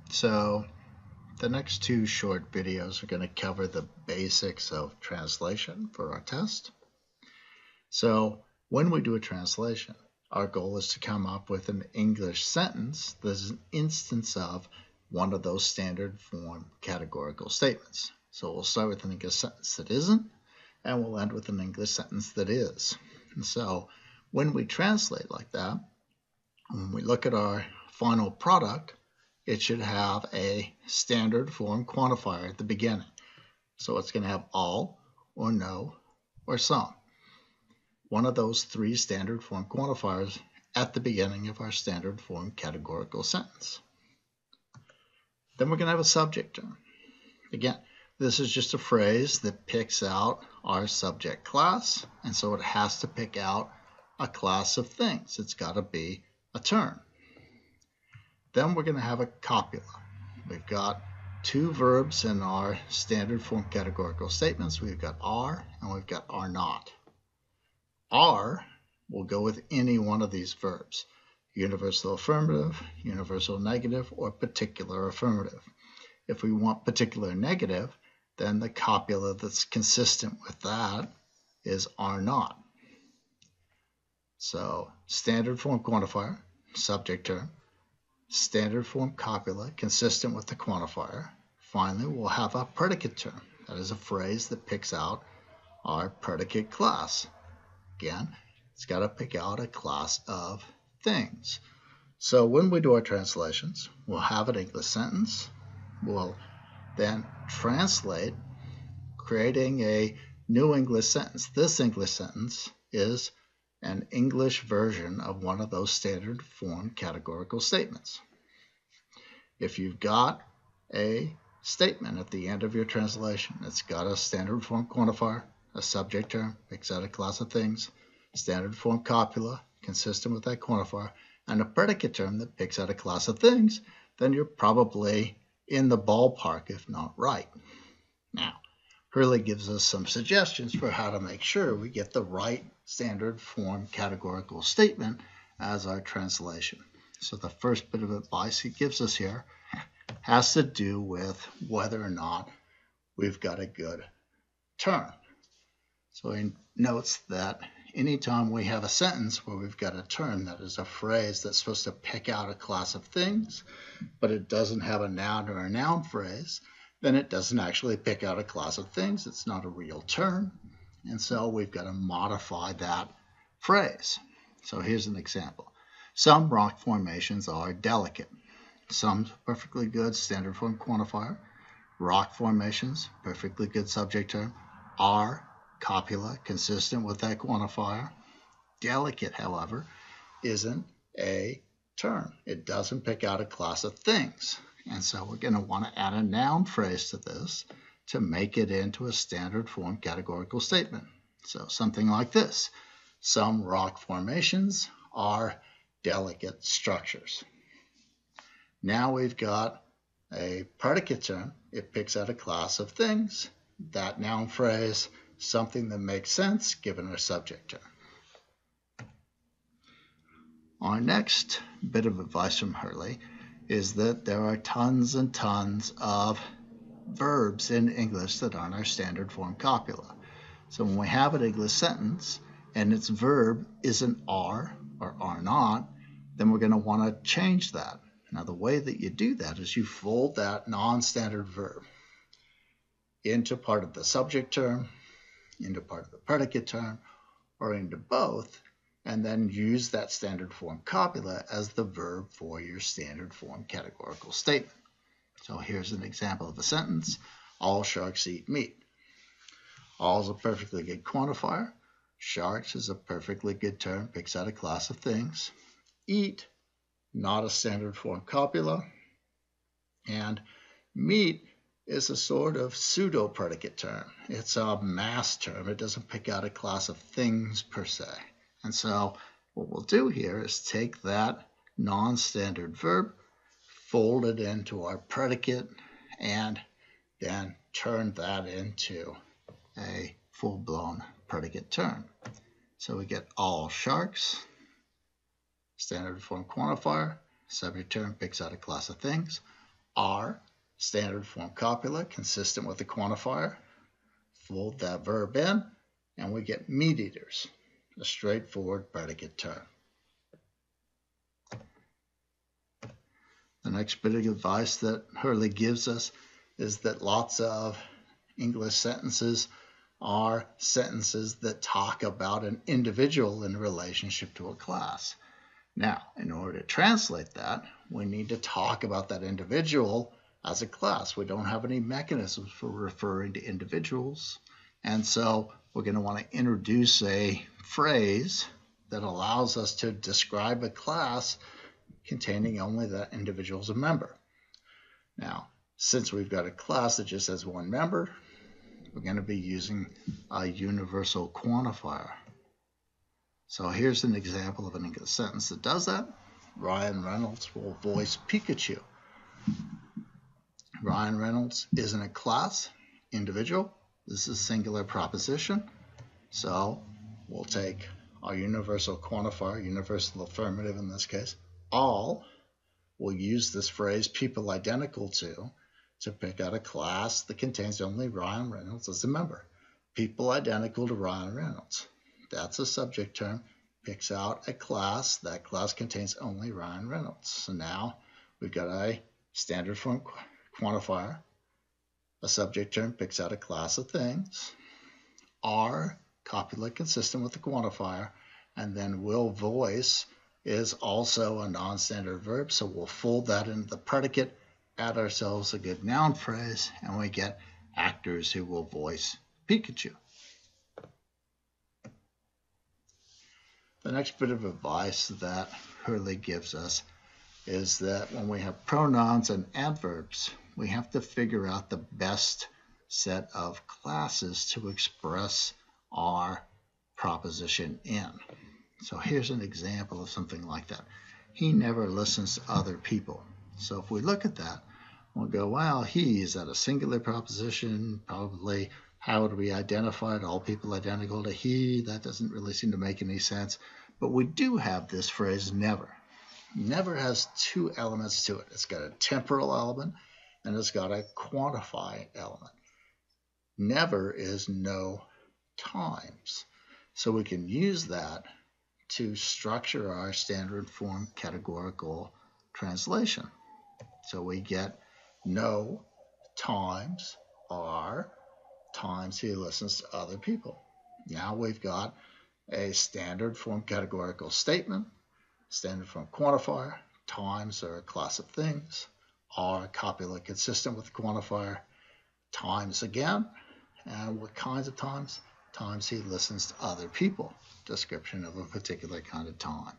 So the next two short videos are going to cover the basics of translation for our test. So when we do a translation, our goal is to come up with an English sentence that is an instance of one of those standard form categorical statements. So we'll start with an English sentence that isn't, and we'll end with an English sentence that is. And so when we translate like that, when we look at our final product, it should have a standard form quantifier at the beginning. So it's going to have all, or no, or some. One of those three standard form quantifiers at the beginning of our standard form categorical sentence. Then we're going to have a subject term. Again, this is just a phrase that picks out our subject class, and so it has to pick out a class of things. It's got to be a term. Then we're going to have a copula. We've got two verbs in our standard form categorical statements. We've got are and we've got are not. Are will go with any one of these verbs: universal affirmative, universal negative, or particular affirmative. If we want particular negative, then the copula that's consistent with that is are not. So standard form quantifier, subject term, standard form copula consistent with the quantifier. Finally, we'll have a predicate term. That is a phrase that picks out our predicate class. Again, it's got to pick out a class of things. So when we do our translations, we'll have an English sentence. We'll then translate, creating a new English sentence. This English sentence is an English version of one of those standard form categorical statements. If you've got a statement at the end of your translation, it's got a standard form quantifier, a subject term, picks out a class of things, standard form copula, consistent with that quantifier, and a predicate term that picks out a class of things, then you're probably in the ballpark, if not right. Now, Hurley gives us some suggestions for how to make sure we get the right standard form categorical statement as our translation. So the first bit of advice he gives us here has to do with whether or not we've got a good term. So he notes that anytime we have a sentence where we've got a term that is a phrase that's supposed to pick out a class of things, but it doesn't have a noun or a noun phrase, then it doesn't actually pick out a class of things. It's not a real term. And so we've got to modify that phrase. So here's an example. Some rock formations are delicate. Some perfectly good standard form quantifier. Rock formations, perfectly good subject term. Are copula, consistent with that quantifier. Delicate, however, isn't a term. It doesn't pick out a class of things. And so we're going to want to add a noun phrase to this to make it into a standard form categorical statement. So something like this. Some rock formations are delicate structures. Now we've got a predicate term. It picks out a class of things. That noun phrase, something that makes sense given our subject term. Our next bit of advice from Hurley is that there are tons and tons of verbs in English that aren't our standard form copula. So when we have an English sentence and its verb isn't are or are not, then we're going to want to change that. Now the way that you do that is you fold that non-standard verb into part of the subject term, into part of the predicate term, or into both, and then use that standard form copula as the verb for your standard form categorical statement. So here's an example of a sentence. All sharks eat meat. All is a perfectly good quantifier. Sharks is a perfectly good term, picks out a class of things. Eat, not a standard form copula. And meat is a sort of pseudo predicate term. It's a mass term. It doesn't pick out a class of things per se. And so what we'll do here is take that non-standard verb, fold it into our predicate, and then turn that into a full-blown predicate term. So we get all sharks, standard form quantifier, subject term picks out a class of things. are standard form copula consistent with the quantifier. Fold that verb in, and we get meat eaters, a straightforward predicate term. The next bit of advice that Hurley gives us is that lots of English sentences are sentences that talk about an individual in relationship to a class. Now, in order to translate that, we need to talk about that individual as a class. We don't have any mechanisms for referring to individuals, and so we're going to want to introduce a phrase that allows us to describe a class containing only that individual as a member. Now, since we've got a class that just has one member, we're going to be using a universal quantifier. So here's an example of an English sentence that does that. Ryan Reynolds will voice Pikachu. Ryan Reynolds isn't a class, individual. This is a singular proposition. So we'll take our universal quantifier, universal affirmative in this case, all. We'll use this phrase people identical to pick out a class that contains only Ryan Reynolds as a member. People identical to Ryan Reynolds. That's a subject term. Picks out a class. That class contains only Ryan Reynolds. So now we've got a standard form quantifier. A subject term picks out a class of things. Are copula consistent with the quantifier. And then will voice is also a non-standard verb. So we'll fold that into the predicate, add ourselves a good noun phrase, and we get actors who will voice Pikachu. The next bit of advice that Hurley gives us is that when we have pronouns and adverbs, we have to figure out the best set of classes to express our proposition in. So here's an example of something like that. He never listens to other people. So if we look at that, we'll go, well, he, is that a singular proposition? Probably. How would we identify it? All people identical to he? That doesn't really seem to make any sense. But we do have this phrase never. Never has two elements to it. It's got a temporal element and it's got a quantifying element. Never is no times. So we can use that to structure our standard form categorical translation. So we get no times are times he listens to other people. Now we've got a standard form categorical statement, standard form quantifier, times are a class of things, are copula consistent with the quantifier, times again, and what kinds of times? Times he listens to other people, description of a particular kind of time.